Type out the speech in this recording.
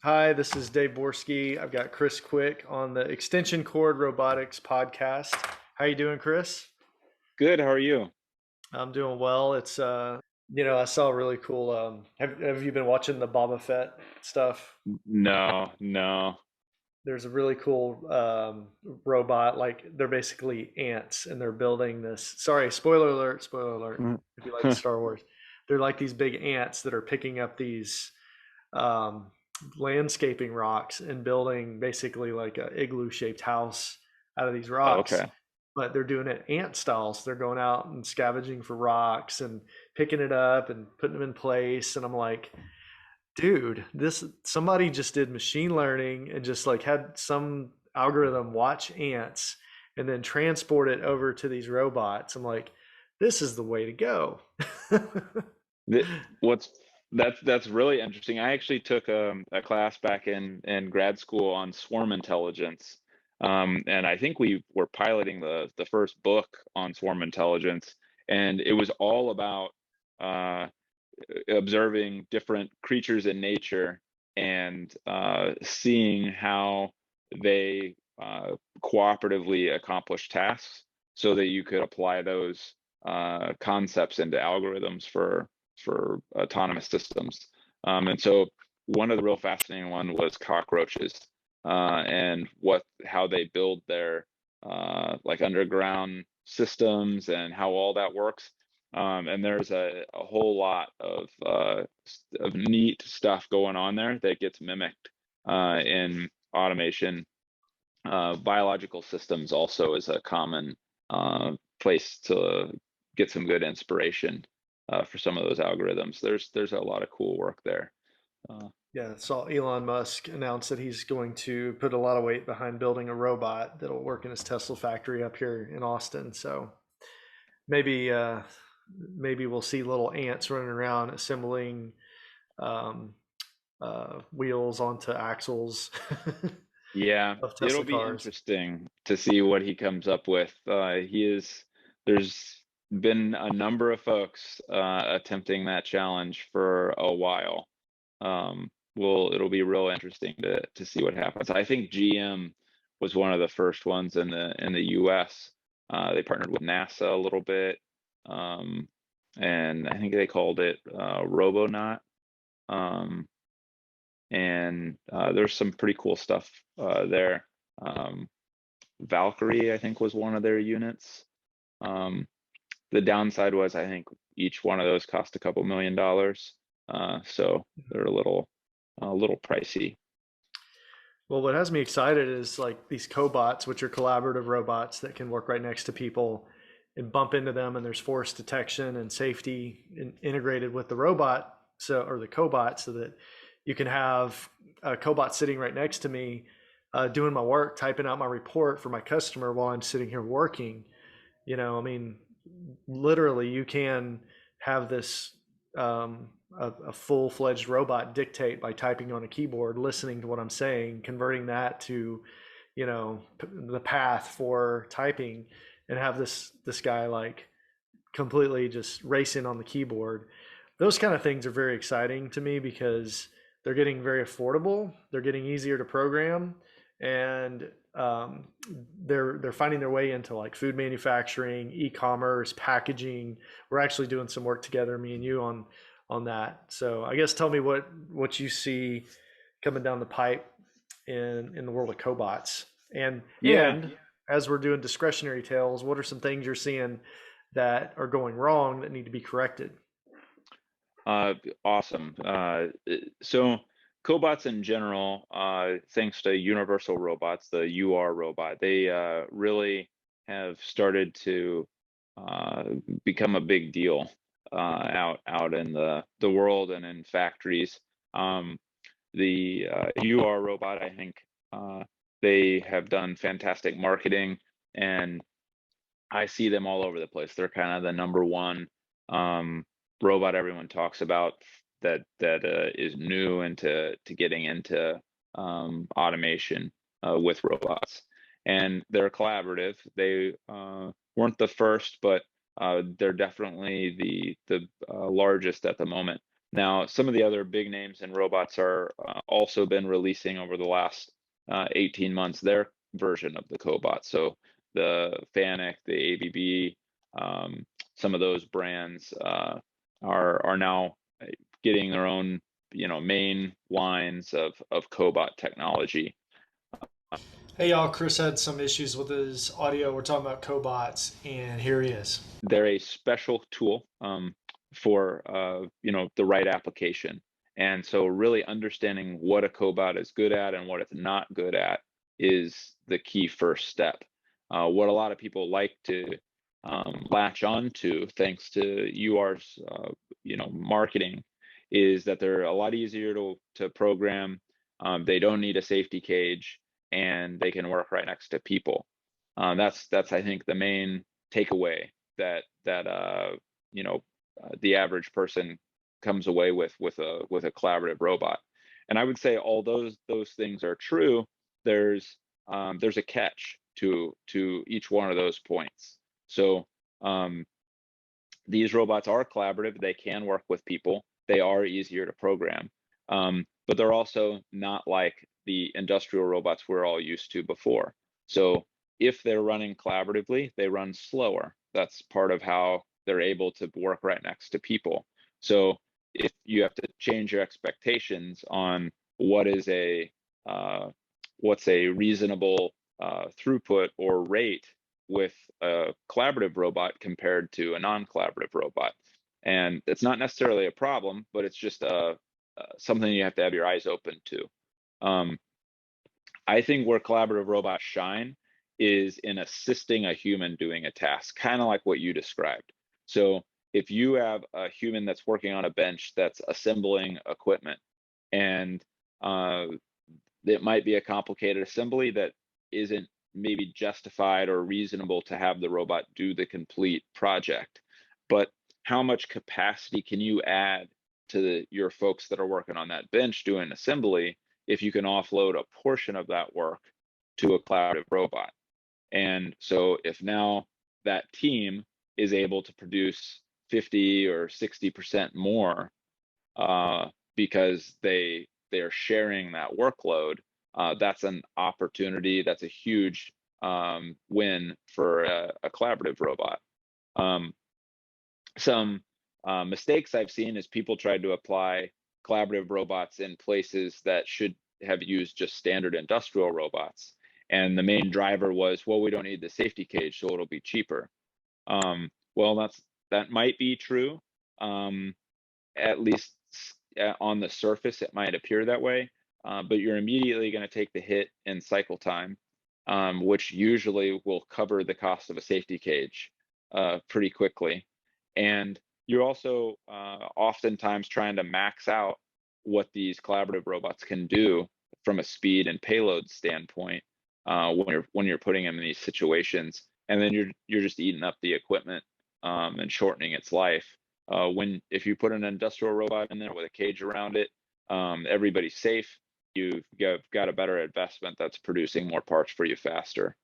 Hi, this is Dave Borski. I've got Chris Quick on the Extension Cord Robotics podcast. How you doing, Chris? Good. How are you? I'm doing well. I saw a really cool. Have you been watching the Bobba Fett stuff? No, no. There's a really cool robot. Like they're basically ants, and they're building this. Sorry, spoiler alert! Spoiler alert! Mm. If you like Star Wars, they're like these big ants that are picking up these um, landscaping rocks and building basically like a igloo shaped house out of these Oh, rocks. okay. But they're doing it ant style. So they're going out and scavenging for rocks and picking it up and putting them in place. And I'm like, dude, this somebody just did machine learning and just like had some algorithm watch ants and then transport it over to these robots. I'm like, this is the way to go. Th- What's that's really interesting. I actually took a class back in grad school on swarm intelligence, and I think we were piloting the first book on swarm intelligence, and it was all about uh, observing different creatures in nature and seeing how they cooperatively accomplish tasks so that you could apply those concepts into algorithms for autonomous systems. And so one of the real fascinating one was cockroaches and what how they build their like underground systems and how all that works. And there's a whole lot of neat stuff going on there that gets mimicked in automation. Biological systems also is a common place to get some good inspiration for some of those algorithms. There's a lot of cool work there. Uh, Yeah, saw Elon Musk announce that he's going to put a lot of weight behind building a robot that'll work in his Tesla factory up here in Austin. So maybe maybe we'll see little ants running around assembling um, wheels onto axles yeah, of it'll Tesla be cars. interesting to see what he comes up with. There's been a number of folks attempting that challenge for a while. It'll be real interesting to see what happens. I think GM was one of the first ones in the US. They partnered with NASA a little bit, um, and I think they called it Robonaut. Um, and there's some pretty cool stuff there. Um, Valkyrie, I think, was one of their units. Um, the downside was I think each one of those cost a couple $1 million, so they're a little pricey. Well, what has me excited is like these cobots, which are collaborative robots that can work right next to people and bump into them, and there's force detection and safety integrated with the robot, so or the cobot, so that you can have a cobot sitting right next to me, doing my work, typing out my report for my customer while I'm sitting here working. I mean, literally, you can have this a full-fledged robot dictate by typing on a keyboard, listening to what I'm saying, converting that to, the path for typing, and have this guy like completely just racing on the keyboard. Those kind of things are very exciting to me because they're getting very affordable. They're getting easier to program, and they're finding their way into like food manufacturing, e-commerce, packaging. We're actually doing some work together, me and you, on that. So I guess tell me what you see coming down the pipe in the world of cobots, and Yeah, and as we're doing discretionary tales, what are some things you're seeing that are going wrong that need to be corrected? uh, awesome. So cobots in general, thanks to Universal Robots, the UR robot, they really have started to uh, become a big deal out in the world and in factories. Um, the UR robot, I think they have done fantastic marketing, and I see them all over the place. They're kind of the number one um, robot everyone talks about that is new into to getting into automation with robots, and they're collaborative. They weren't the first, but they're definitely the largest at the moment. Now, some of the other big names in robots are also been releasing over the last 18 months their version of the cobot. So the Fanuc, the ABB, some of those brands are now getting their own, main lines of cobot technology. Hey y'all, Chris had some issues with his audio. We're talking about cobots, and here he is. They're a special tool for the right application. And so really understanding what a cobot is good at and what it's not good at is the key first step. What a lot of people like to latch on to, thanks to UR's marketing, is that they're a lot easier to program. They don't need a safety cage, and they can work right next to people. That's I think the main takeaway that the average person comes away with a collaborative robot. And I would say all those things are true. There's a catch to each one of those points. So these robots are collaborative. They can work with people. They are easier to program, but they're also not like the industrial robots we're all used to before. So if they're running collaboratively, they run slower. That's part of how they're able to work right next to people. So if you have to change your expectations on what's a reasonable throughput or rate with a collaborative robot compared to a non-collaborative robot. And it's not necessarily a problem, but it's just something you have to have your eyes open to. I think where collaborative robots shine is in assisting a human doing a task, kind of like what you described. So if you have a human that's working on a bench that's assembling equipment, and it might be a complicated assembly that isn't maybe justified or reasonable to have the robot do the complete project, but how much capacity can you add to your folks that are working on that bench doing assembly if you can offload a portion of that work to a collaborative robot? And so if now that team is able to produce 50 or 60% more because they're sharing that workload, that's an opportunity. That's a huge win for a collaborative robot. Some mistakes I've seen is people tried to apply collaborative robots in places that should have used just standard industrial robots. And the main driver was, well, we don't need the safety cage, so it'll be cheaper. Well, that might be true. At least on the surface, it might appear that way. But you're immediately going to take the hit in cycle time, which usually will cover the cost of a safety cage pretty quickly. And you're also oftentimes trying to max out what these collaborative robots can do from a speed and payload standpoint when you're putting them in these situations, and then you're just eating up the equipment and shortening its life. If you put an industrial robot in there with a cage around it, everybody's safe. You've got a better investment that's producing more parts for you faster.